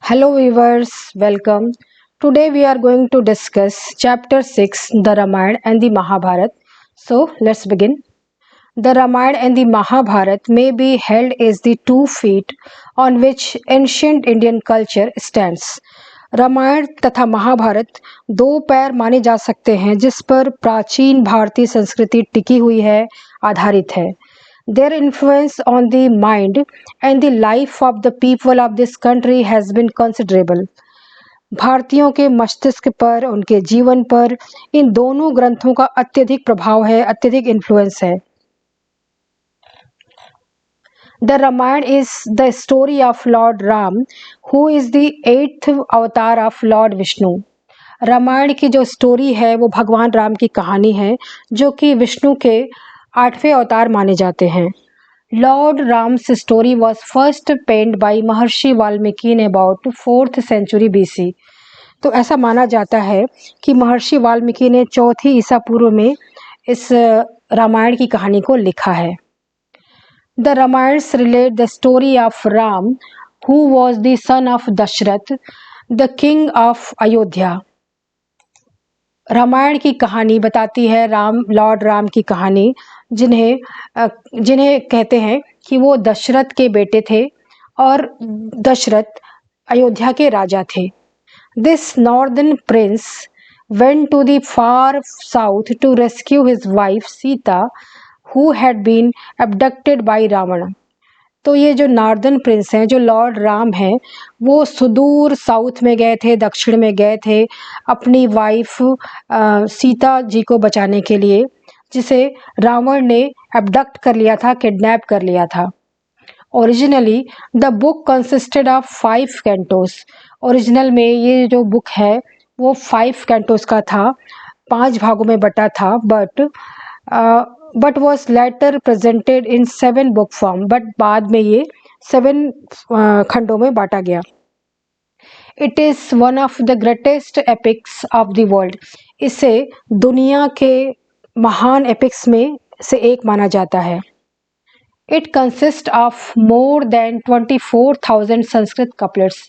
Hello viewers, welcome. Today we are going to discuss chapter 6, the Ramayana and the Mahabharata. So let's begin. The Ramayana and the Mahabharata may be held as the 2 feet on which ancient Indian culture stands. Ramayan तथा महाभारत दो पैर माने जा सकते हैं जिस पर प्राचीन भारतीय संस्कृति टिकी हुई है, आधारित है. Their influence on the mind and the life of the people of this country has been considerable. भारतीयों के मस्तिष्क पर, उनके जीवन पर इन दोनों ग्रंथों का अत्यधिक प्रभाव है, अत्यधिक इन्फ्लुएंस है. The Ramayana is the story of Lord Ram, who is the 8th अवतार of Lord Vishnu. रामायण की जो स्टोरी है वो भगवान राम की कहानी है जो कि विष्णु के 8वें अवतार माने जाते हैं. Lord Ram's story was first penned by Maharishi Valmiki in about 4th century BC. तो ऐसा माना जाता है कि महर्षि वाल्मीकि ने 4वीं ईसा पूर्व में इस रामायण की कहानी को लिखा है. The Ramayans relate the story of Ram, who was the son of Dashrath, the king of Ayodhya. Ramayan की कहानी बताती है लॉर्ड राम की कहानी, जिन्हें कहते हैं कि वो दशरथ के बेटे थे और दशरथ अयोध्या के राजा थे. This northern prince went to the far south to rescue his wife Sita, who had been abducted by Ravana. तो ये जो नॉर्दर्न प्रिंस हैं, जो लॉर्ड राम हैं, वो सुदूर साउथ में गए थे, दक्षिण में गए थे अपनी वाइफ सीता जी को बचाने के लिए, जिसे रावण ने एबडक्ट कर लिया था, किडनैप कर लिया था. Originally the book consisted of 5 Cantos. Original में ये जो बुक है वो 5 कैंटोस का था, 5 भागों में बटा था, but was later presented in 7 book form. But बाद में ये 7 खंडों में बांटा गया. It is one of the greatest epics of the world. इसे दुनिया के महान एपिक्स में से एक माना जाता है. It consist of more than 24,000 Sanskrit couplets.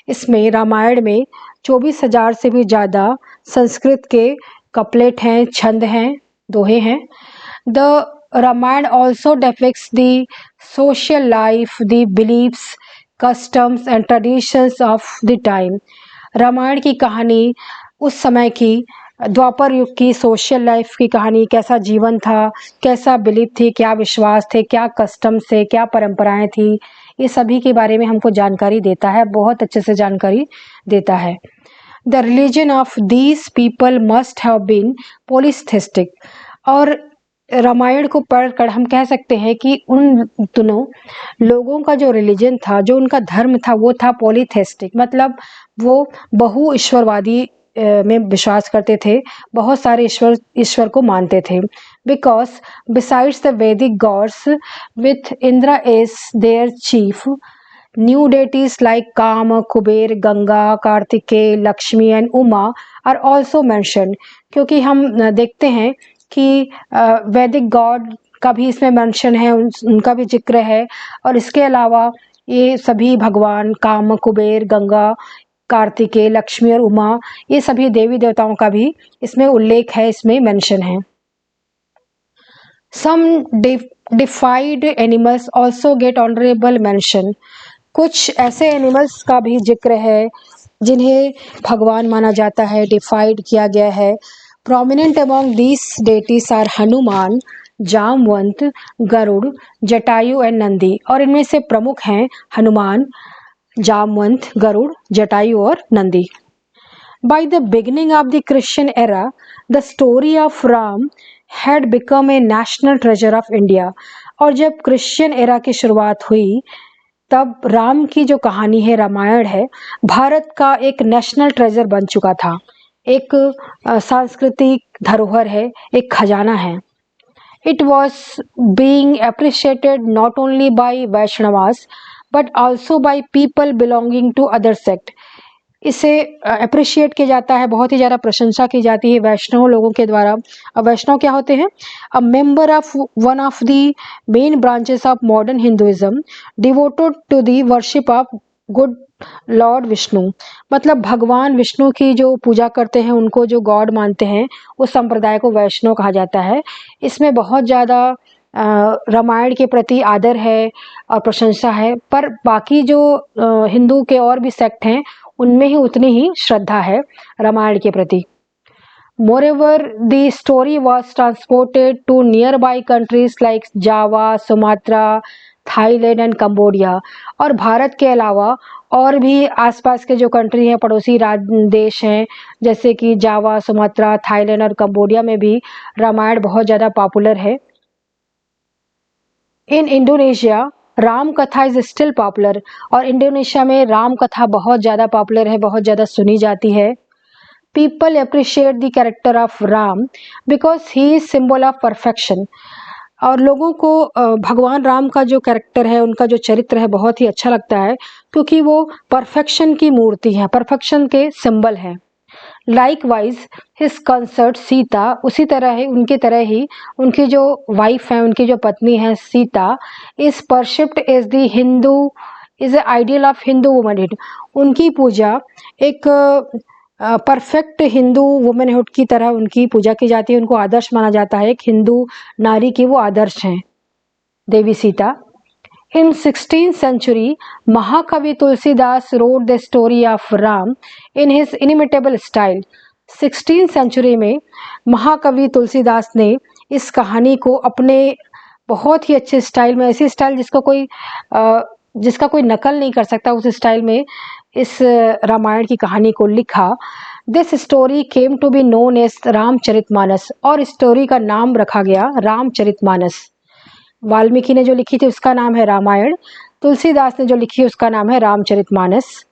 इसमें रामायण में 24,000 से भी ज़्यादा संस्कृत के कपलेट हैं, छंद हैं, दोहे हैं. The Ramayana also depicts the social life, the beliefs, customs and traditions of the time. Ramayan की कहानी उस समय की, द्वापर युग की सोशल लाइफ की कहानी, कैसा जीवन था, कैसा बिलीफ थी, क्या विश्वास थे, क्या कस्टम थे, क्या परंपराएं थी, ये सभी के बारे में हमको जानकारी देता है, बहुत अच्छे से जानकारी देता है. The religion of these people must have been polytheistic. और रामायण को पढ़कर हम कह सकते हैं कि उन दोनों लोगों का जो रिलीजन था, जो उनका धर्म था, वो था पॉलीथेस्टिक. मतलब वो बहु ईश्वरवादी में विश्वास करते थे, बहुत सारे ईश्वर को मानते थे. Because besides the Vedic gods with Indra as their chief, new deities like Kama, Kubera, Ganga, Kartikeya, Lakshmi and Uma are also mention. क्योंकि हम देखते हैं कि वैदिक गॉड का भी इसमें मेंशन है, उनका भी जिक्र है. और इसके अलावा ये सभी भगवान काम, कुबेर, गंगा, कार्तिकेय, लक्ष्मी और उमा, ये सभी देवी देवताओं का भी इसमें उल्लेख है, इसमें मेंशन है. Some deified animals also get honourable mention. कुछ ऐसे एनिमल्स का भी जिक्र है जिन्हें भगवान माना जाता है, डिफाइड किया गया है. Prominent among these deities are Hanuman, Jamwant, Garuda, Jatayu and Nandi. और इनमें से प्रमुख हैं हनुमान, जामवंत, गरुड़, जटायु और Nandi. By the beginning of the Christian era, the story of Ram had become a national treasure of India. और जब क्रिश्चियन एरा की शुरुआत हुई तब राम की जो कहानी है, रामायण है, भारत का एक नेशनल ट्रेजर बन चुका था, एक सांस्कृतिक धरोहर है, एक खजाना है. It was being appreciated not only by Vaishnavas but also by people belonging to other sect. इसे अप्रिशिएट किया जाता है, बहुत ही ज़्यादा प्रशंसा की जाती है वैष्णव लोगों के द्वारा. अब वैष्णव क्या होते हैं? A member of one of the main branches of modern Hinduism, devoted to the worship of good lord Vishnu, मतलब भगवान विष्णु की जो पूजा करते हैं, उनको जो गॉड मानते हैं, उस संप्रदाय को वैष्णव कहा जाता है। इसमें बहुत ज़्यादा रामायण के प्रति आदर है और प्रशंसा है, पर बाकी जो हिंदू के और भी सेक्ट हैं, उनमें ही उतनी ही श्रद्धा है रामायण के प्रति। Moreover, the story was transported to nearby countries like Java, Sumatra, Thailand and Cambodia, और भारत के अलावा और भी आसपास के जो कंट्री हैं, पड़ोसी देश हैं, जैसे कि जावा, सुमात्रा, थाईलैंड और कंबोडिया में भी रामायण बहुत ज़्यादा पॉपुलर है। इन इंडोनेशिया राम कथा इज स्टिल पॉपुलर, और इंडोनेशिया में राम कथा बहुत ज़्यादा पॉपुलर है, बहुत ज़्यादा सुनी जाती है। People appreciate the character of Ram because he is symbol of perfection. और लोगों को भगवान राम का जो कैरेक्टर है, उनका जो चरित्र है, बहुत ही अच्छा लगता है, क्योंकि वो परफेक्शन की मूर्ति है, परफेक्शन के सिंबल है। लाइकवाइज हिज कंसर्ट सीता, उसी तरह ही उनकी तरह ही उनकी जो वाइफ है, उनकी जो पत्नी है Sita, is worshipped as the Hindu is a ideal of Hindu womanhood. उनकी पूजा एक परफेक्ट हिंदू वुमेनहुड की तरह उनकी पूजा की जाती है, उनको आदर्श माना जाता है, एक हिंदू नारी की वो आदर्श हैं देवी सीता। इन 16th सेंचुरी महाकवि Tulsidas wrote the story of Ram in his inimitable style. 16th century में महाकवि तुलसीदास ने इस कहानी को अपने बहुत ही अच्छे स्टाइल में, ऐसी स्टाइल जिसका कोई नकल नहीं कर सकता, उस स्टाइल में इस रामायण की कहानी को लिखा। This story came to be known as Ramcharitmanas, और स्टोरी का नाम रखा गया रामचरितमानस। वाल्मीकि ने जो लिखी थी उसका नाम है रामायण, तुलसीदास ने जो लिखी है उसका नाम है Ramcharitmanas.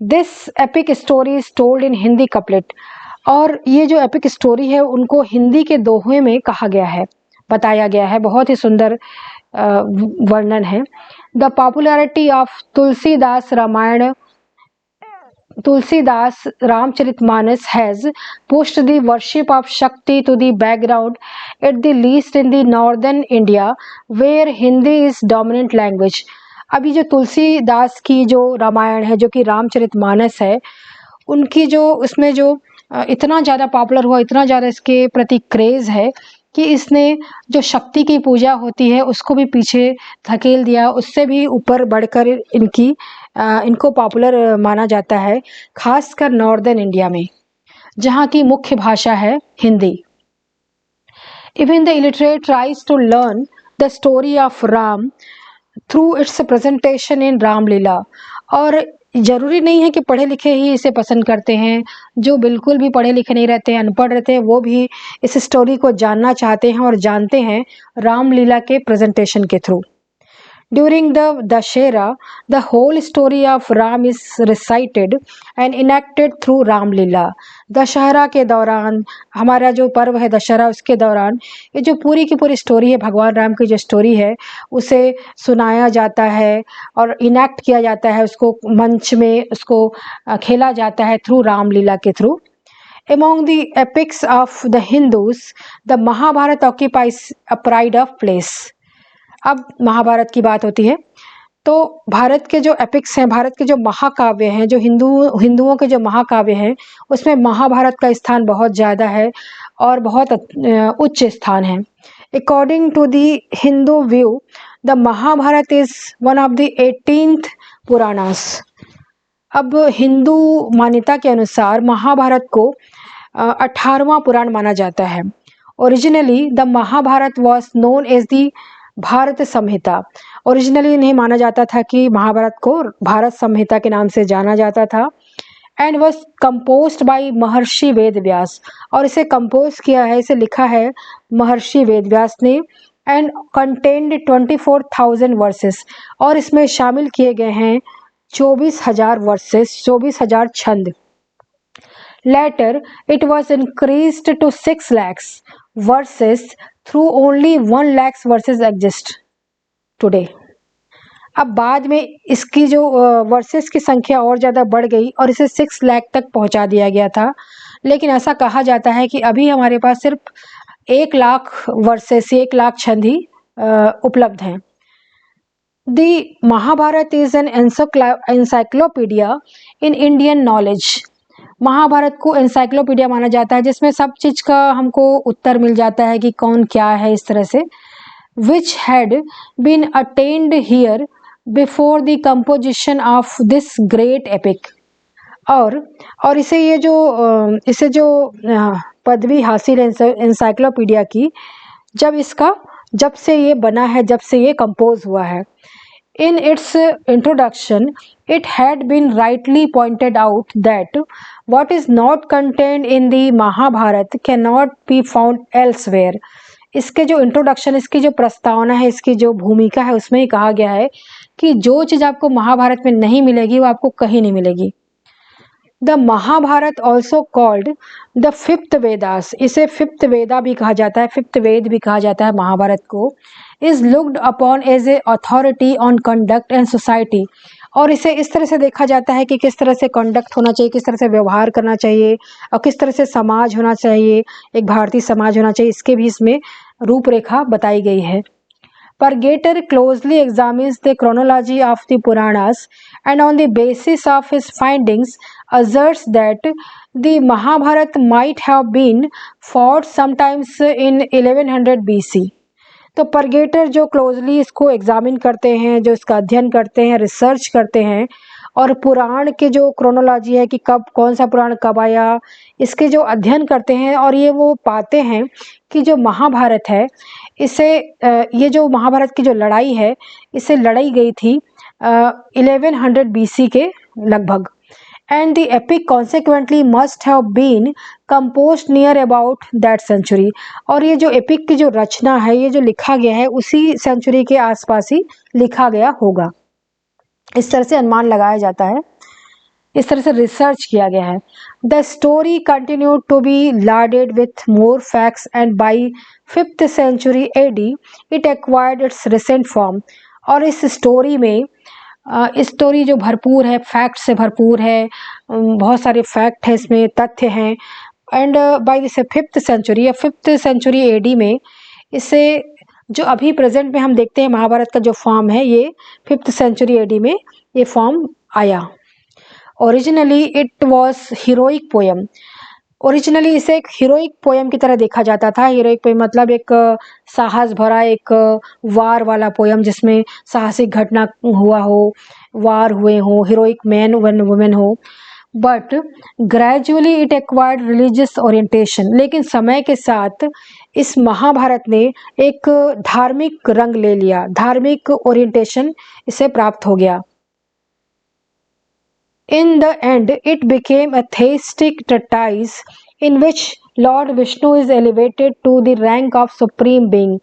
This epic story is told in Hindi couplet, और ये जो एपिक स्टोरी है उनको हिंदी के दोहे में कहा गया है, बताया गया है, बहुत ही सुंदर वर्णन है। The popularity of Tulsidas Ramcharitmanas has pushed the worship of Shakti to the background, at the least in the northern India where Hindi is dominant language. अभी जो तुलसीदास की जो रामायण है, जो कि रामचरितमानस है, उनकी जो उसमें जो इतना ज़्यादा पॉपुलर हुआ, इतना ज़्यादा इसके प्रति क्रेज़ है कि इसने जो शक्ति की पूजा होती है उसको भी पीछे धकेल दिया, उससे भी ऊपर बढ़कर इनको पॉपुलर माना जाता है, खासकर नॉर्दर्न इंडिया में, जहाँ की मुख्य भाषा है Hindi. Even the illiterate tries to learn the story of Ram through its presentation in Ramlila, और ज़रूरी नहीं है कि पढ़े लिखे ही इसे पसंद करते हैं, जो बिल्कुल भी पढ़े लिखे नहीं रहते हैं, अनपढ़ रहते हैं, वो भी इस स्टोरी को जानना चाहते हैं और जानते हैं रामलीला के प्रेजेंटेशन के through. During the Dashera, the whole story of Ram is recited and enacted through Ram Leela. Dussehra के दौरान, हमारा जो पर्व है दशहरा, उसके दौरान ये जो पूरी की पूरी स्टोरी है, भगवान राम की जो स्टोरी है, उसे सुनाया जाता है और इनैक्ट किया जाता है, उसको मंच में उसको खेला जाता है थ्रू रामलीला के through. Among the epics of the Hindus, the Mahabharata occupies a pride of place. अब महाभारत की बात होती है, तो भारत के जो एपिक्स हैं, भारत के जो महाकाव्य हैं, जो हिंदुओं के जो महाकाव्य हैं, उसमें महाभारत का स्थान बहुत ज़्यादा है और बहुत उच्च स्थान है। According to the Hindu view, the Mahabharata is one of the 18th Puranas. अब हिंदू मान्यता के अनुसार महाभारत को 18वां पुराण माना जाता है। Originally the Mahabharata was known as the Bharat Samhita. Originally इन्हें माना जाता था कि महाभारत को भारत संहिता के नाम से जाना जाता था। एंड वॉज कंपोज्ड बाय महर्षि वेदव्यास, और इसे कंपोज किया है, इसे लिखा है महर्षि वेदव्यास ने। एंड कंटेन्ड 24,000 वर्सेस, और इसमें शामिल किए गए हैं 24,000 वर्सेस, 24,000 छंद। Later, it was increased to 6 lakhs verses through only 1 lakhs verses exist today. अब बाद में इसकी जो वर्सेस की संख्या और ज़्यादा बढ़ गई और इसे 6 लाख तक पहुंचा दिया गया था, लेकिन ऐसा कहा जाता है कि अभी हमारे पास सिर्फ 1 लाख वर्सेस, 1 लाख छंद ही उपलब्ध हैं। The Mahabharata is an encyclopedia in Indian knowledge. Mahabharat को एनसाइक्लोपीडिया माना जाता है जिसमें सब चीज का हमको उत्तर मिल जाता है कि कौन क्या है इस तरह से. Which had been attained here before the composition of this great epic. और इसे जो पदवी हासिल है एनसाइक्लोपीडिया की, जब से ये बना है, जब से ये कंपोज हुआ है. In its introduction, it had been rightly pointed out that what is not contained in the Mahabharata cannot be found elsewhere. इसके जो इंट्रोडक्शन, इसकी जो प्रस्तावना है, इसकी जो भूमिका है, उसमें ही कहा गया है कि जो चीज़ आपको महाभारत में नहीं मिलेगी वो आपको कहीं नहीं मिलेगी. The Mahabharata also called the fifth Vedas, इसे फिफ्थ वेदा भी कहा जाता है, फिफ्थ वेद भी कहा जाता है महाभारत को. Is looked upon as a authority on conduct and society, और इसे इस तरह से देखा जाता है कि किस तरह से कंडक्ट होना चाहिए, किस तरह से व्यवहार करना चाहिए और किस तरह से समाज होना चाहिए, एक भारतीय समाज होना चाहिए, इसके भी इसमें रूपरेखा बताई गई है. Purgator closely examines the chronology of the Puranas and on the basis of his findings asserts that the Mahabharata might have been fought sometimes in 1100 BC. तो परगेटर जो क्लोजली इसको एग्जामिन करते हैं, जो इसका अध्ययन करते हैं, रिसर्च करते हैं, और पुराण के जो क्रोनोलॉजी है कि कब कौन सा पुराण कब आया, इसके जो अध्ययन करते हैं, और ये वो पाते हैं कि जो महाभारत है ये जो महाभारत की जो लड़ाई है इसे लड़ाई गई थी 1100 BC के लगभग. And the epic consequently must have been composed near about that century, और ये जो एपिक की जो रचना है, ये जो लिखा गया है उसी सेंचुरी के आसपास ही लिखा गया होगा. इस तरह से अनुमान लगाया जाता है, इस तरह से रिसर्च किया गया है. The story continued to be laden with more facts and by 5th century AD it acquired its recent form. और इस स्टोरी में स्टोरी जो भरपूर है, फैक्ट से भरपूर है, बहुत सारे फैक्ट हैं इसमें, तथ्य हैं. And by this 5th century या 5th century AD में इसे जो अभी प्रेजेंट में हम देखते हैं महाभारत का जो फॉर्म है, ये 5th century AD में ये फॉर्म आया. Originally it was heroic poem. Originally इसे एक हीरोइक पोएम की तरह देखा जाता था. हीरोइक पोएम मतलब एक साहस भरा, एक वार वाला पोएम जिसमें साहसिक घटना हुआ हो, वार हुए हो, हीरोइक मैन वन वुमेन हो. But gradually it acquired religious orientation, लेकिन समय के साथ इस महाभारत ने एक धार्मिक रंग ले लिया, धार्मिक ओरिएंटेशन इसे प्राप्त हो गया. In the end, it became a theistic treatise in which Lord Vishnu is elevated to the rank of supreme being.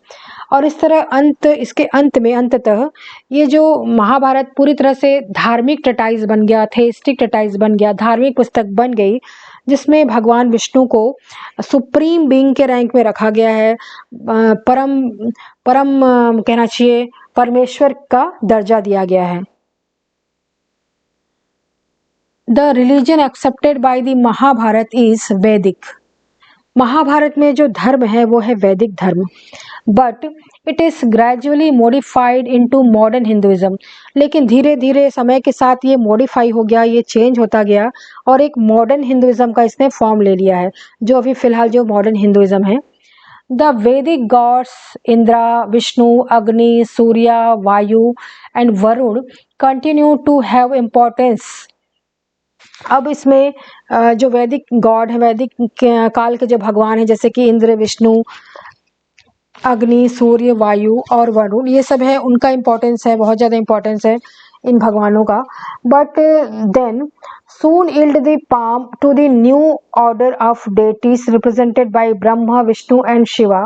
और इस तरह इसके अंत में अंततः ये जो महाभारत पूरी तरह से धार्मिक ट्रेटाइज बन गया, थेइस्टिक ट्रेटाइज बन गया, धार्मिक पुस्तक बन गई, जिसमें भगवान विष्णु को सुप्रीम बीइंग के रैंक में रखा गया है, परम कहना चाहिए परमेश्वर का दर्जा दिया गया है. The religion accepted by the Mahabharat is वैदिक. महाभारत में जो धर्म है वो है वैदिक धर्म. But it is gradually modified into modern Hinduism, लेकिन धीरे धीरे समय के साथ ये मॉडिफाई हो गया, ये चेंज होता गया और एक मॉडर्न हिंदुइज्म का इसने फॉर्म ले लिया है, जो अभी फिलहाल जो मॉडर्न हिंदुइज्म है. The Vedic gods Indra, Vishnu, Agni, Surya, Vayu and Varun continue to have importance. अब इसमें जो वैदिक गॉड है, वैदिक काल के जो भगवान है, जैसे कि इंद्र, विष्णु, अग्नि, सूर्य, वायु और वरुण, ये सब है, उनका इम्पोर्टेंस है, बहुत ज़्यादा इम्पोर्टेंस है इन भगवानों का. But then soon yield the palm to the new order of deities represented by Brahma, Vishnu and Shiva,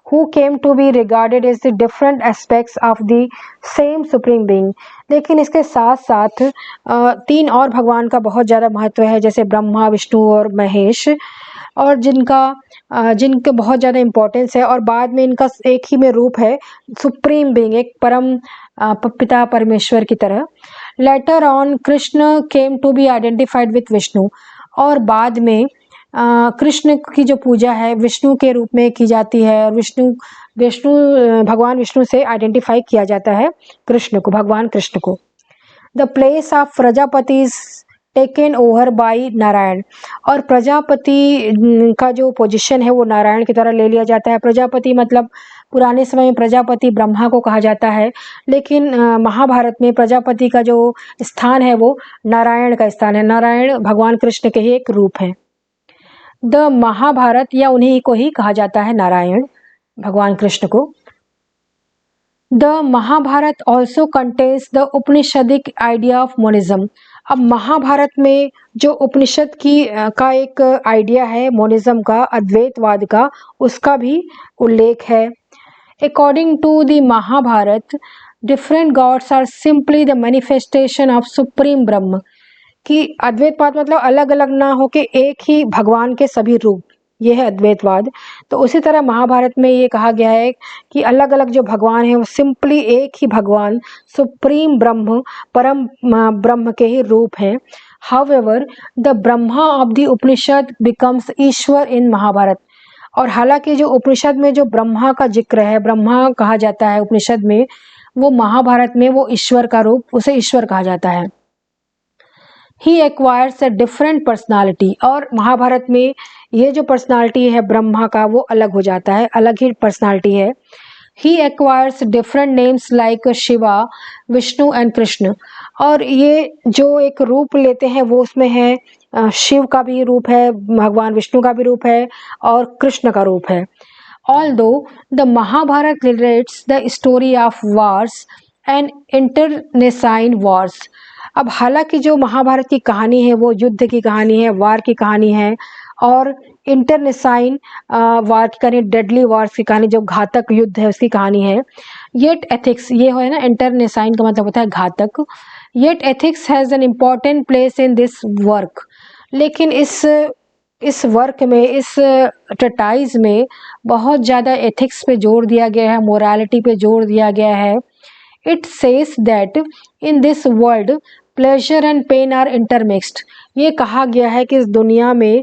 who came to be regarded as the different aspects of the same supreme being. लेकिन इसके साथ साथ 3 और भगवान का बहुत ज़्यादा महत्व है, जैसे ब्रह्मा, विष्णु और महेश, और जिनके बहुत ज़्यादा इम्पोर्टेंस है, और बाद में इनका एक ही में रूप है सुप्रीम बीइंग, एक परम पिता परमेश्वर की तरह. Later on Krishna came to be identified with Vishnu, और बाद में कृष्ण की जो पूजा है विष्णु के रूप में की जाती है और विष्णु विष्णु भगवान विष्णु से आइडेंटिफाई किया जाता है कृष्ण को, भगवान कृष्ण को। The place of Prajapati is taken over by Narayan, और प्रजापति का जो पोजीशन है वो नारायण की तरह ले लिया जाता है। प्रजापति मतलब पुराने समय में प्रजापति ब्रह्मा को कहा जाता है, लेकिन महाभारत में प्रजापति का जो स्थान है वो नारायण का स्थान है। नारायण भगवान कृष्ण के ही एक रूप है। द महाभारत, या उन्हीं को ही कहा जाता है नारायण, भगवान कृष्ण को। The Mahabharata also contains the Upanishadic idea of monism. अब महाभारत में जो उपनिषद की का एक आइडिया है मोनिज्म का, अद्वैतवाद का, उसका भी उल्लेख है। According to the Mahabharata, different gods are simply the manifestation of supreme Brahm, कि अद्वैतवाद मतलब अलग अलग ना हो के एक ही भगवान के सभी रूप, ये है अद्वैतवाद। तो उसी तरह महाभारत में ये कहा गया है कि अलग अलग जो भगवान हैं वो सिंपली एक ही भगवान सुप्रीम ब्रह्म, परम ब्रह्म के ही रूप हैं। However the Brahma of the Upanishad becomes Ishwar in Mahabharata, और हालांकि जो उपनिषद में जो ब्रह्मा का जिक्र है, ब्रह्मा कहा जाता है उपनिषद में, वो महाभारत में वो ईश्वर का रूप, उसे ईश्वर कहा जाता है। He acquires a different personality, और महाभारत में ये जो पर्सनालिटी है ब्रह्मा का वो अलग हो जाता है, अलग ही पर्सनालिटी है। He acquires different names like Shiva, Vishnu and Krishna, और ये जो एक रूप लेते हैं वो उसमें है शिव का भी रूप है, भगवान विष्णु का भी रूप है और कृष्ण का रूप है। Although the Mahabharata relates the story of wars and internecine wars, अब हालांकि जो महाभारत की कहानी है वो युद्ध की कहानी है, वार की कहानी है, और इंटरनेसाइन वार की कहानी, डेडली वार्स की कहानी, जो घातक युद्ध है उसकी कहानी है। येट एथिक्स, ये है ना, इंटरनेसाइन का मतलब होता है घातक। Yet ethics has an important place in this work, लेकिन इस वर्क में, इस ट्रेटाइज में बहुत ज़्यादा एथिक्स पे जोर दिया गया है, मोरालिटी पे जोर दिया गया है। It says that in this world pleasure and pain are intermixed, ये कहा गया है कि इस दुनिया में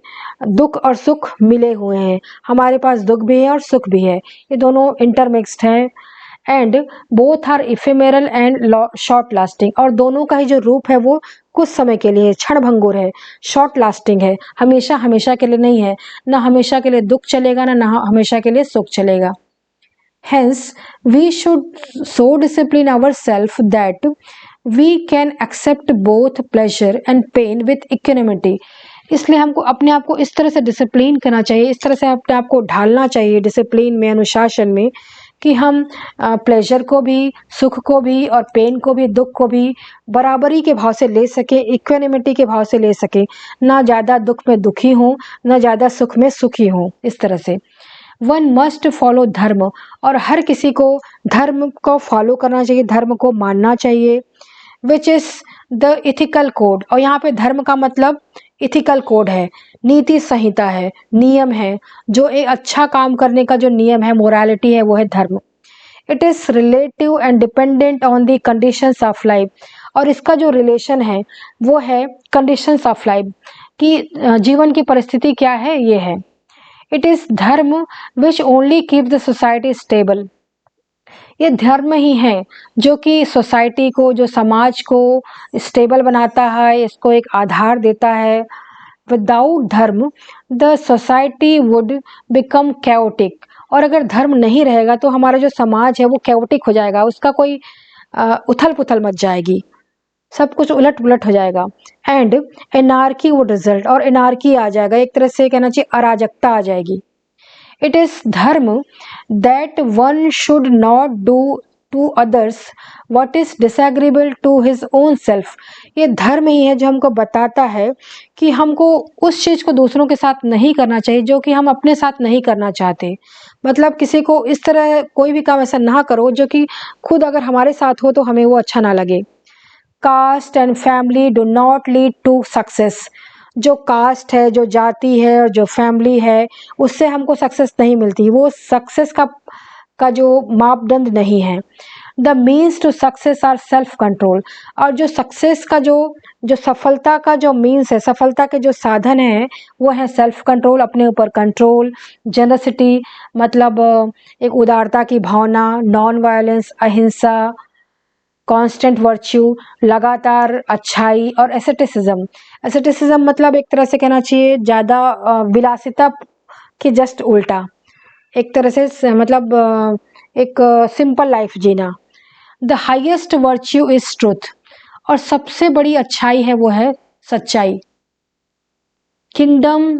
दुख और सुख मिले हुए हैं, हमारे पास दुख भी है और सुख भी है, ये दोनों इंटरमिक्स्ड हैं। And both are ephemeral and short lasting, और दोनों का ही जो रूप है वो कुछ समय के लिए क्षण भंगुर है, शॉर्ट लास्टिंग है, हमेशा हमेशा के लिए नहीं है, ना हमेशा के लिए दुख चलेगा ना हमेशा के लिए सुख चलेगा। Hence, we should so discipline ourselves that we can accept both pleasure and pain with equanimity. इसलिए हमको अपने आप को इस तरह से डिसिप्लिन करना चाहिए, इस तरह से अपने आप को ढालना चाहिए डिसिप्लिन में, अनुशासन में, कि हम प्लेजर को भी, सुख को भी और पेन को भी, दुख को भी बराबरी के भाव से ले सके, इक्वेनिमिटी के भाव से ले सके, ना ज़्यादा दुख में दुखी हों ना ज़्यादा सुख में सुखी हों। इस तरह से वन मस्ट फॉलो धर्म, और हर किसी को धर्म को फॉलो करना चाहिए, धर्म को मानना चाहिए। Which is the ethical code, और यहाँ पे धर्म का मतलब इथिकल कोड है, नीति संहिता है, नियम है, जो एक अच्छा काम करने का जो नियम है, मोरालिटी है, वो है धर्म। It is relative and dependent on the conditions of life, और इसका जो रिलेशन है वो है कंडीशंस ऑफ लाइफ, कि जीवन की परिस्थिति क्या है, ये है। इट इज धर्म which only keep the society stable, ये धर्म ही है जो कि सोसाइटी को, जो समाज को स्टेबल बनाता है, इसको एक आधार देता है। विदाउट धर्म the society would become chaotic, और अगर धर्म नहीं रहेगा तो हमारा जो समाज है वो कैओटिक हो जाएगा, उसका कोई उथल पुथल मच जाएगी, सब कुछ उलट पुलट हो जाएगा। एंड एनार्की वुड रिजल्ट, और एनार्की आ जाएगा, एक तरह से कहना चाहिए अराजकता आ जाएगी। It is dharma that one should not do to others what is disagreeable to his own self, ये धर्म ही है जो हमको बताता है कि हमको उस चीज़ को दूसरों के साथ नहीं करना चाहिए जो कि हम अपने साथ नहीं करना चाहते। मतलब किसी को इस तरह कोई भी काम ऐसा ना करो जो कि खुद अगर हमारे साथ हो तो हमें वो अच्छा ना लगे। Caste and family do not lead to success, जो कास्ट है, जो जाति है और जो फैमिली है, उससे हमको सक्सेस नहीं मिलती, वो सक्सेस का जो मापदंड नहीं है। The means to success are self control. और जो सक्सेस का जो सफलता का जो मीन्स है, सफलता के जो साधन है वो है सेल्फ कंट्रोल, अपने ऊपर कंट्रोल, जेनरसिटी मतलब एक उदारता की भावना, नॉन वायलेंस अहिंसा, कांस्टेंट वर्च्यू लगातार अच्छाई, और एसेटिसिज्म। एसेटिसिज्म मतलब एक तरह से कहना चाहिए ज़्यादा विलासिता के जस्ट उल्टा, एक तरह से मतलब एक सिंपल लाइफ जीना। The highest virtue is truth, और सबसे बड़ी अच्छाई है वो है सच्चाई। किंगडम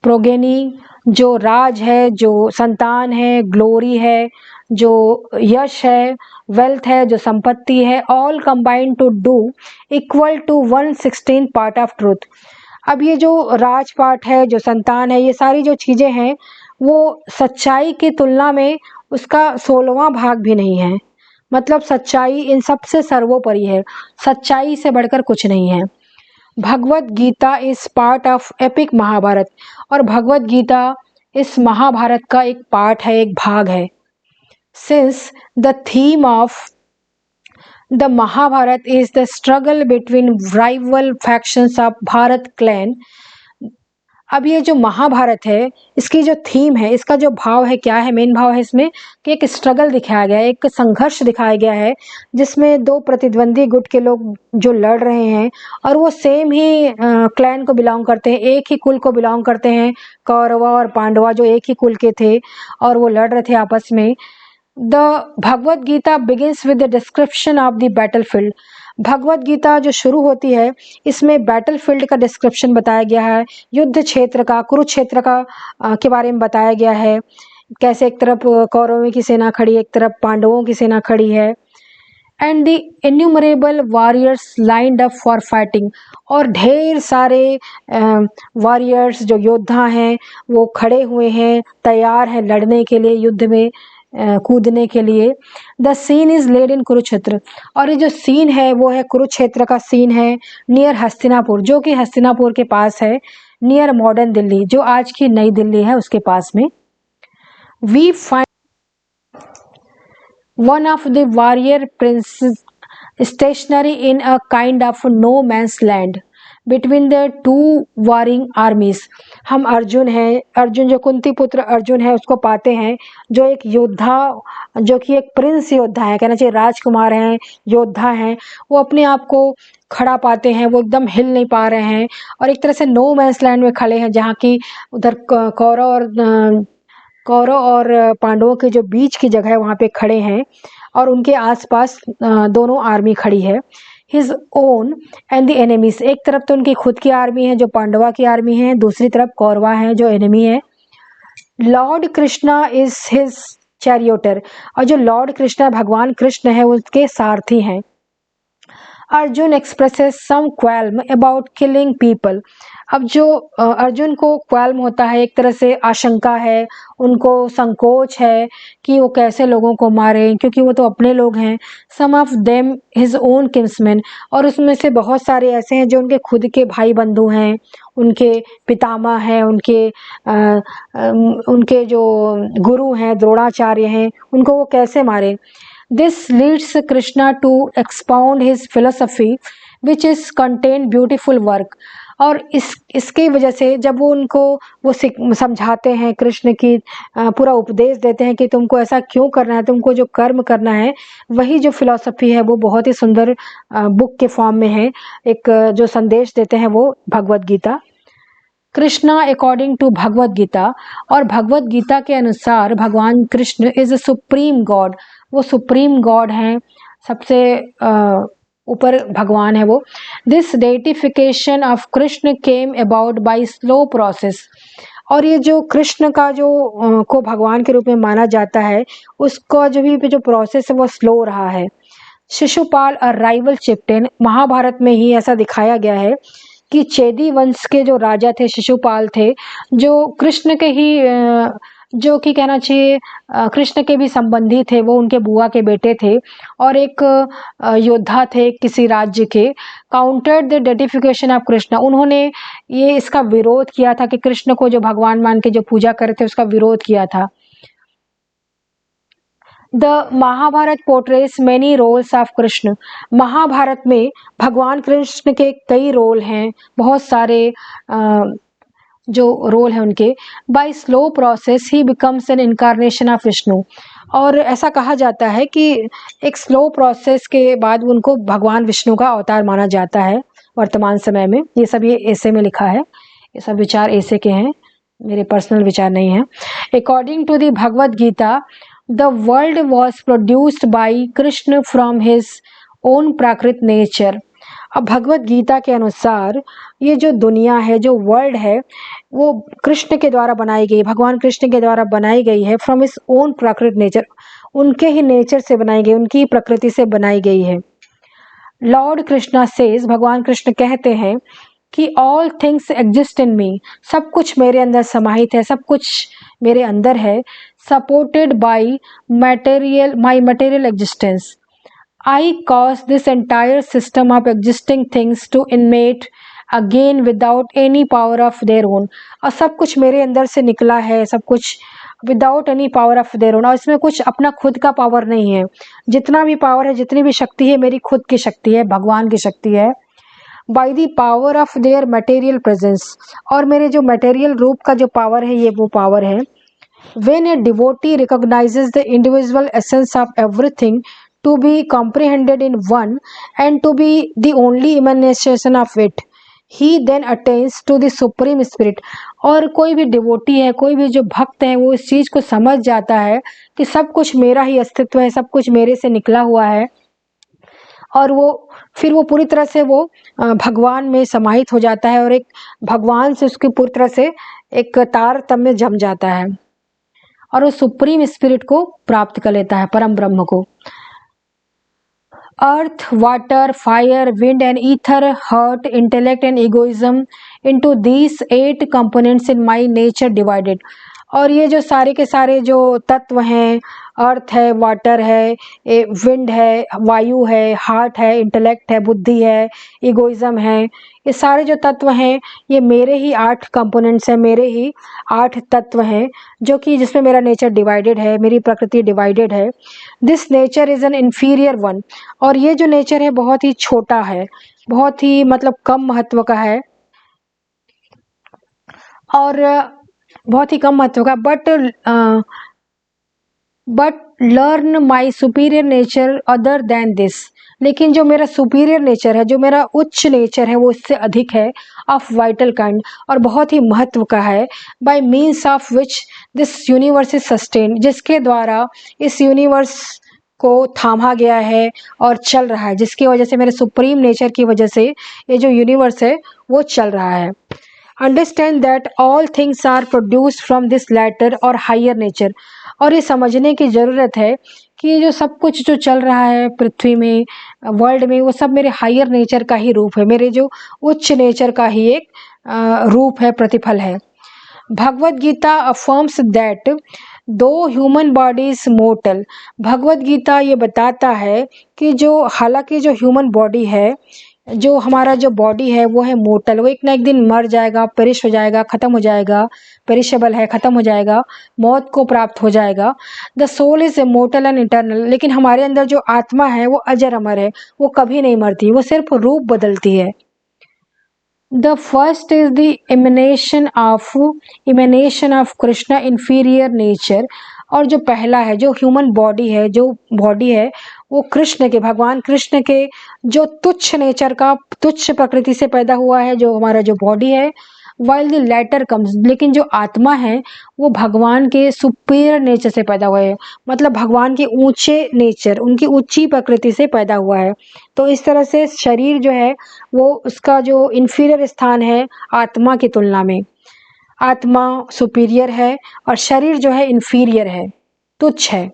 प्रोगेनी, जो राज है, जो संतान है, ग्लोरी है, जो यश है, वेल्थ है, जो संपत्ति है, all combined to do equal to 1/16 part of truth. अब ये जो राजपाट है, जो संतान है, ये सारी जो चीज़ें हैं वो सच्चाई की तुलना में उसका 16वां भाग भी नहीं है। मतलब सच्चाई इन सबसे सर्वोपरि है, सच्चाई से बढ़कर कुछ नहीं है। Bhagavad Gita is part of epic Mahabharata, और भगवत गीता इस महाभारत का एक पार्ट है, एक भाग है। Since the theme of the Mahabharata is the struggle between rival factions of Bharat clan. अब ये जो महाभारत है इसकी जो थीम है, इसका जो भाव है, क्या है मेन भाव है इसमें कि एक स्ट्रगल दिखाया गया है, एक संघर्ष दिखाया गया है जिसमें दो प्रतिद्वंदी गुट के लोग जो लड़ रहे हैं और वो सेम ही क्लैन को बिलोंग करते हैं, एक ही कुल को बिलोंग करते हैं। कौरवा और पांडवा जो एक ही कुल के थे और वो लड़ रहे थे आपस में। The Bhagavad Gita begins with the description of the battlefield. Bhagavad Gita जो शुरू होती है इसमें बैटलफील्ड का डिस्क्रिप्शन बताया गया है, युद्ध क्षेत्र का, कुरुक्षेत्र का के बारे में बताया गया है। कैसे एक तरफ कौरवों की सेना खड़ी है, एक तरफ पांडवों की सेना खड़ी है। And the innumerable warriors lined up for fighting, और ढेर सारे वॉरियर्स जो योद्धा हैं वो खड़े हुए हैं, तैयार हैं लड़ने के लिए, युद्ध में कूदने के लिए। द सीन इज लेड इन कुरुक्षेत्र, और ये जो सीन है वो है कुरुक्षेत्र का सीन है, नियर हस्तिनापुर, जो कि हस्तिनापुर के पास है, नियर मॉडर्न दिल्ली, जो आज की नई दिल्ली है उसके पास में। We find one of the warrior princes stationary in a kind of no man's land between the two warring armies। हम अर्जुन हैं, अर्जुन जो कुंती पुत्र अर्जुन है उसको पाते हैं, जो एक योद्धा, जो कि एक प्रिंस योद्धा है, कहना चाहिए राजकुमार हैं, योद्धा हैं। वो अपने आप को खड़ा पाते हैं, वो एकदम हिल नहीं पा रहे हैं और एक तरह से नो मैंस लैंड में खड़े हैं, जहाँ की उधर कौरव और पांडवों के जो बीच की जगह है वहाँ पे खड़े हैं और उनके आसपास दोनों आर्मी खड़ी है। His own and the enemies, एक तरफ तो उनकी खुद की आर्मी है जो पांडवा की आर्मी है, दूसरी तरफ कौरवा है जो एनिमी है। लॉर्ड कृष्णा इज हिज चैरियोटर, और जो लॉर्ड कृष्णा भगवान कृष्ण है उसके सारथी हैं। Arjun expresses some qualm about killing people, अब जो अर्जुन को क्वेल्म होता है, एक तरह से आशंका है, उनको संकोच है कि वो कैसे लोगों को मारें क्योंकि वो तो अपने लोग हैं। Some of them his own kinsman, और उसमें से बहुत सारे ऐसे हैं जो उनके खुद के भाई बंधु हैं, उनके पितामह हैं, उनके जो गुरु हैं, द्रोणाचार्य हैं, उनको वो कैसे मारे। This leads Krishna to expound his philosophy, which is contain beautiful work। और इसकी वजह से जब वो उनको वो समझाते हैं, कृष्ण की पूरा उपदेश देते हैं कि तुमको ऐसा क्यों करना है, तुमको जो कर्म करना है, वही जो फिलॉसफी है वो बहुत ही सुंदर बुक के फॉर्म में है, एक जो संदेश देते हैं वो भगवत गीता। कृष्णा अकॉर्डिंग टू भगवत गीता, और भगवत गीता के अनुसार भगवान Krishna is a supreme god, वो सुप्रीम गॉड हैं, सबसे ऊपर भगवान है वो। This deification of Krishna came about by slow process, और ये जो कृष्ण का जो को भगवान के रूप में माना जाता है उसका जो प्रोसेस है वो स्लो रहा है। शिशुपाल और राइवल चिफ्टेन, महाभारत में ही ऐसा दिखाया गया है कि चेदी वंश के जो राजा थे शिशुपाल थे, जो कृष्ण के ही जो कि कहना चाहिए कृष्ण के भी संबंधी थे, वो उनके बुआ के बेटे थे और एक योद्धा थे किसी राज्य के। काउंटर्ड द डेटिफिकेशन ऑफ कृष्ण, उन्होंने ये इसका विरोध किया था कि कृष्ण को जो भगवान मान के जो पूजा करे थे उसका विरोध किया था। The Mahabharata portrays many roles of Krishna. Mahabharata में भगवान कृष्ण के कई रोल हैं, बहुत सारे जो रोल हैं उनके। By slow process he becomes an incarnation of Vishnu. और ऐसा कहा जाता है कि एक स्लो प्रोसेस के बाद उनको भगवान विष्णु का अवतार माना जाता है वर्तमान समय में। ये सब ये ऐसे में लिखा है, ये सब विचार ऐसे के हैं, मेरे पर्सनल विचार नहीं है। According to the Bhagavad Gita, the world was produced by Krishna from his own Prakrit nature. अब भगवत गीता के अनुसार ये जो दुनिया है, जो वर्ल्ड है, वो कृष्ण के द्वारा बनाई गई, भगवान कृष्ण के द्वारा बनाई गई है। From his own Prakrit nature, उनके ही नेचर से बनाई गई, उनकी प्रकृति से बनाई गई है। लॉर्ड कृष्णा सेज, भगवान कृष्ण कहते हैं कि ऑल थिंग्स एग्जिस्ट इन मी, सब कुछ मेरे अंदर समाहित है, सब कुछ मेरे अंदर है। Supported by material, my material existence. I cause this entire system of existing things to emanate again without any power of their own। और सब कुछ मेरे अंदर से निकला है, सब कुछ without any power of their own. और इसमें कुछ अपना खुद का पावर नहीं है, जितना भी पावर है, जितनी भी शक्ति है, मेरी खुद की शक्ति है, भगवान की शक्ति है। By the power of their material presence, और मेरे जो मटेरियल रूप का जो पावर है, ये वो पावर है। When a devotee recognizes the individual essence of everything to be comprehended in one and to be the only emanation of it, he then attains to the supreme spirit। और कोई भी devotee है, कोई भी जो भक्त है, वो इस चीज को समझ जाता है कि सब कुछ मेरा ही अस्तित्व है, सब कुछ मेरे से निकला हुआ है, और वो फिर वो पूरी तरह से वो भगवान में समाहित हो जाता है, और एक भगवान से उसकी पूरी तरह से एक तारतम्य जम जाता है, और वो सुप्रीम स्पिरिट को प्राप्त कर लेता है, परम ब्रह्म को। Earth, water, fire, wind and ether, heart, intellect and egoism into these 8 components in my nature divided. और ये जो सारे के सारे जो तत्व हैं, अर्थ है, वाटर है, विंड है, वायु है, हार्ट है, इंटेलेक्ट है, बुद्धि है, इगोइज्म है, ये सारे जो तत्व हैं, ये मेरे ही 8 कंपोनेंट्स हैं, मेरे ही 8 तत्व हैं, जो कि जिसमें मेरा नेचर डिवाइडेड है, मेरी प्रकृति डिवाइडेड है। This nature is an inferior one. और ये जो नेचर है बहुत ही छोटा है, बहुत ही मतलब कम महत्व का है, और बहुत ही कम महत्व का। But learn my superior nature other than this. लेकिन जो मेरा सुपीरियर नेचर है, जो मेरा उच्च नेचर है, वो इससे अधिक है, ऑफ वाइटल काइंड, और बहुत ही महत्व का है। Bye means of which this universe is sustain, जिसके द्वारा इस यूनिवर्स को थामा गया है और चल रहा है, जिसकी वजह से, मेरे सुप्रीम नेचर की वजह से ये जो यूनिवर्स है वो चल रहा है। Understand that all things are produced from this latter और हायर नेचर। और ये समझने की ज़रूरत है कि ये जो सब कुछ जो चल रहा है पृथ्वी में, वर्ल्ड में, वो सब मेरे हायर नेचर का ही रूप है, मेरे जो उच्च नेचर का ही एक रूप है, प्रतिफल है। भगवद गीता अफर्म्स दैट दो human body is mortal. Bhagavad Gita ये बताता है कि जो, हालांकि जो ह्यूमन बॉडी है, जो हमारा जो बॉडी है, वो है मोर्टल, वो एक ना एक दिन मर जाएगा, पेरिश हो जाएगा, ख़त्म हो जाएगा, पेरिशेबल है, ख़त्म हो जाएगा, मौत को प्राप्त हो जाएगा। The soul is immortal and eternal. लेकिन हमारे अंदर जो आत्मा है वो अजर अमर है, वो कभी नहीं मरती, वो सिर्फ रूप बदलती है। The first is the emanation of Krishna inferior nature। और जो पहला है, जो ह्यूमन बॉडी है, जो बॉडी है, वो कृष्ण के, भगवान कृष्ण के जो तुच्छ नेचर का, तुच्छ प्रकृति से पैदा हुआ है, जो हमारा जो बॉडी है। वाइल द लेटर कम्स, लेकिन जो आत्मा है वो भगवान के सुपीरियर नेचर से पैदा हुआ है, मतलब भगवान के ऊंचे नेचर, उनकी ऊंची प्रकृति से पैदा हुआ है। तो इस तरह से शरीर जो है वो उसका जो इन्फीरियर स्थान है आत्मा की तुलना में, आत्मा सुपीरियर है और शरीर जो है इन्फीरियर है, तुच्छ है।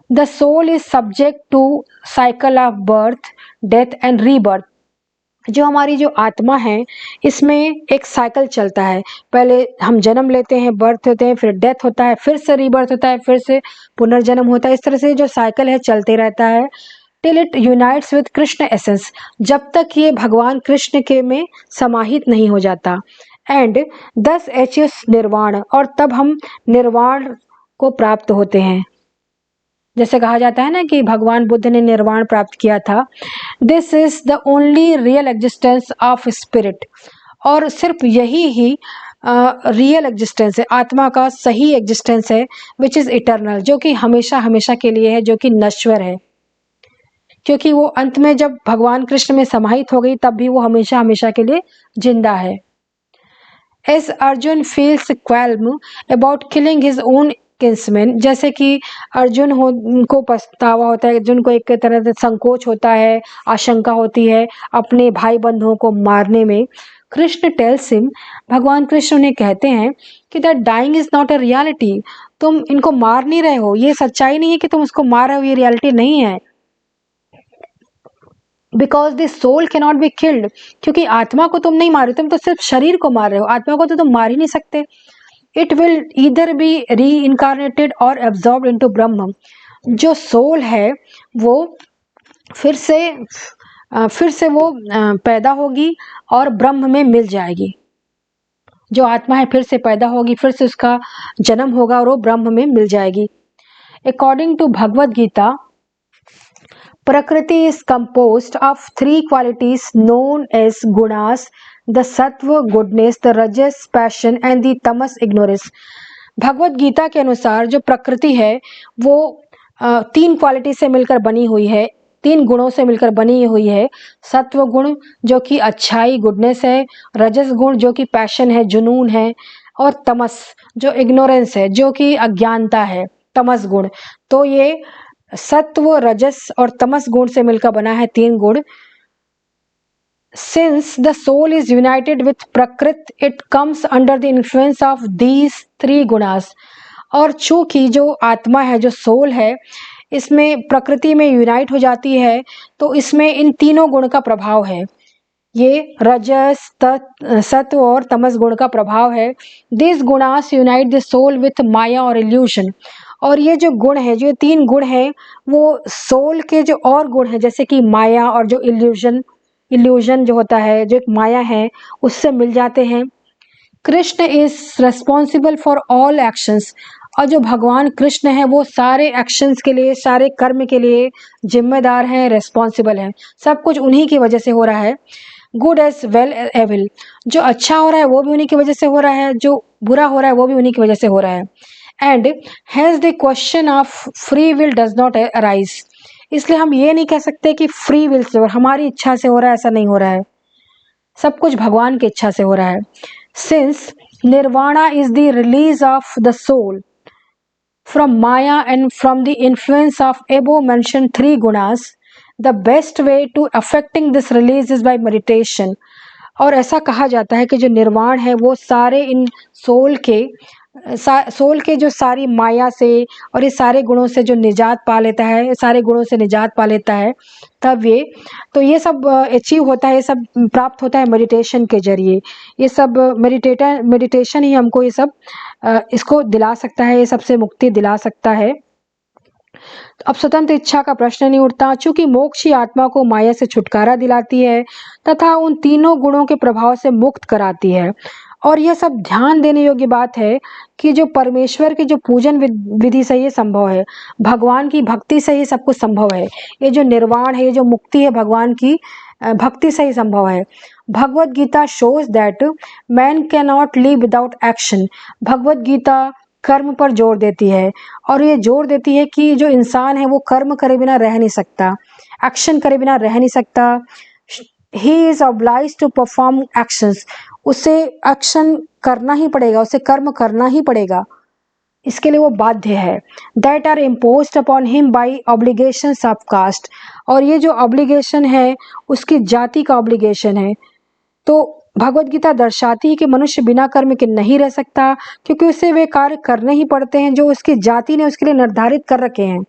The soul is subject to cycle of birth, death and rebirth. जो हमारी जो आत्मा है, इसमें एक साइकिल चलता है, पहले हम जन्म लेते हैं, बर्थ होते हैं, फिर डेथ होता है, फिर से रीबर्थ होता है, फिर से पुनर्जन्म होता है। इस तरह से जो साइकिल है चलते रहता है, till it unites with Krishna essence, जब तक ये भगवान कृष्ण के में समाहित नहीं हो जाता। एंड दस अचीव्स निर्वाण, और तब हम निर्वाण को प्राप्त होते हैं। जैसे कहा जाता है ना कि भगवान बुद्ध ने निर्वाण प्राप्त किया था। This is the only real existence of spirit, और सिर्फ यही ही रियल एग्जिस्टेंस है, आत्मा का सही एग्जिस्टेंस है, विच इज इटर्नल, जो कि हमेशा हमेशा के लिए है, जो कि नश्वर है, क्योंकि वो अंत में जब भगवान कृष्ण में समाहित हो गई तब भी वो हमेशा हमेशा के लिए जिंदा है। As Arjun feels qualm about killing his own kinsmen, जैसे कि अर्जुन को पछतावा होता है, अर्जुन को एक तरह से संकोच होता है, आशंका होती है अपने भाई बंधुओं को मारने में। कृष्ण टेल्स हिम, भगवान कृष्ण उन्हें कहते हैं कि that dying is not a reality, तुम इनको मार नहीं रहे हो, ये सच्चाई नहीं है कि तुम उसको मार रहे हो, ये रियलिटी नहीं है। Because this soul can not be killed, क्योंकि आत्मा को तुम नहीं मार रहे, तुम तो सिर्फ शरीर को मार रहे हो, आत्मा को तो तुम मार ही नहीं सकते। इट विल ईदर बी री इनकारनेटेड और एब्जॉर्ब इनटू ब्रह्म, जो सोल है वो फिर से वो पैदा होगी और ब्रह्म में मिल जाएगी। जो आत्मा है फिर से पैदा होगी, फिर से उसका जन्म होगा और वो ब्रह्म में मिल जाएगी। According to Bhagavad Gita, Prakriti is composed of three qualities known as gunas, the sattva goodness, the rajas passion and the tamas ignorance. भगवत गीता के अनुसार जो प्रकृति है वो तीन क्वालिटी से मिलकर बनी हुई है, तीन गुणों से मिलकर बनी हुई है। सत्व गुण जो कि अच्छाई गुडनेस है, रजस गुण जो कि पैशन है जुनून है, और तमस जो इग्नोरेंस है जो कि अज्ञानता है, तमस गुण। तो ये सत्व रजस और तमस गुण से मिलकर बना है तीन गुण। Since the soul is united with Prakriti, it comes under the influence of these three gunas, और चूंकि जो आत्मा है, जो सोल है, इसमें प्रकृति में यूनाइट हो जाती है, तो इसमें इन तीनों गुण का प्रभाव है। ये रजस सत्व और तमस गुण का प्रभाव है। This gunas unite the soul with Maya और इल्यूशन, और ये जो गुण है, जो तीन गुण हैं, वो सोल के जो और गुण हैं जैसे कि माया और जो इल्यूजन जो होता है, जो एक माया है, उससे मिल जाते हैं। Krishna is responsible for all actions, और जो भगवान कृष्ण है वो सारे एक्शंस के लिए, सारे कर्म के लिए जिम्मेदार हैं, रेस्पॉन्सिबल हैं, सब कुछ उन्हीं की वजह से हो रहा है। गुड एज वेल एविल, जो अच्छा हो रहा है वो भी उन्हीं की वजह से हो रहा है, जो बुरा हो रहा है वो भी उन्हीं की वजह से हो रहा है। And has the question of free will does not arise, इसलिए हम ये नहीं कह सकते कि फ्री विल से और हमारी इच्छा से हो रहा है, ऐसा नहीं हो रहा है, सब कुछ भगवान की इच्छा से हो रहा है। Since nirvana is the release of the soul from Maya and from the influence of above mention three gunas, the best way to affecting this release is by meditation, और ऐसा कहा जाता है कि जो निर्वाण है वो सारे इन सोल के जो सारी माया से और इस सारे गुणों से जो निजात पा लेता है, सारे गुणों से निजात पा लेता है, तब ये सब अचीव होता है, ये सब प्राप्त होता है मेडिटेशन के जरिए। ये सब मेडिटेशन ही हमको ये सब इसको दिला सकता है, ये सबसे मुक्ति दिला सकता है। अब स्वतंत्र इच्छा का प्रश्न नहीं उठता, चूंकि मोक्ष ही आत्मा को माया से छुटकारा दिलाती है तथा उन तीनों गुणों के प्रभाव से मुक्त कराती है। और यह सब ध्यान देने योग्य बात है कि जो परमेश्वर की जो पूजन विधि से ये संभव है, भगवान की भक्ति से ही सब कुछ संभव है। ये जो निर्वाण है, ये जो मुक्ति है, भगवान की भक्ति से ही संभव है। Bhagavad Gita shows that man can not live without action, Bhagavad Gita कर्म पर जोर देती है, और ये जोर देती है कि जो इंसान है वो कर्म करे बिना रह नहीं सकता, एक्शन करे बिना रह नहीं सकता। He is obliged to perform actions, उसे एक्शन करना ही पड़ेगा, उसे कर्म करना ही पड़ेगा, इसके लिए वो बाध्य है। That are imposed upon him by obligations of caste, और ये जो ऑब्लिगेशन है उसकी जाति का ऑब्लिगेशन है। तो भगवत गीता दर्शाती है कि मनुष्य बिना कर्म के नहीं रह सकता, क्योंकि उसे वे कार्य करने ही पड़ते हैं जो उसकी जाति ने उसके लिए निर्धारित कर रखे हैं।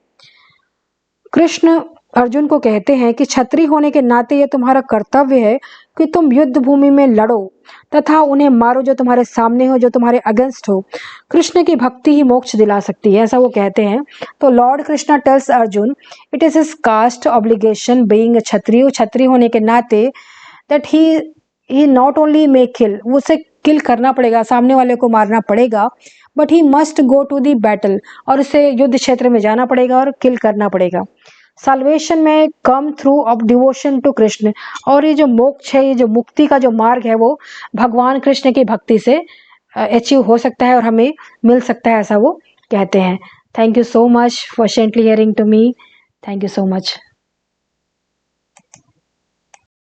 कृष्ण अर्जुन को कहते हैं कि क्षत्रिय होने के नाते यह तुम्हारा कर्तव्य है कि तुम युद्ध भूमि में लड़ो तथा उन्हें मारो जो तुम्हारे सामने हो, जो तुम्हारे अगेंस्ट हो। कृष्ण की भक्ति ही मोक्ष दिला सकती है, ऐसा वो कहते हैं। तो lord Krishna tells Arjun it is his caste obligation being Kshatriya होने के नाते that he not only may kill, उसे किल करना पड़ेगा, सामने वाले को मारना पड़ेगा, but he must go to the battle, और उसे युद्ध क्षेत्र में जाना पड़ेगा और किल करना पड़ेगा। साल्वेशन में come through of devotion to Krishna, और ये जो मोक्ष है, ये जो मुक्ति का जो मार्ग है, वो भगवान कृष्ण की भक्ति से अचीव हो सकता है और हमें मिल सकता है, ऐसा वो कहते हैं। Thank you so much for patiently hearing to me. Thank you so much.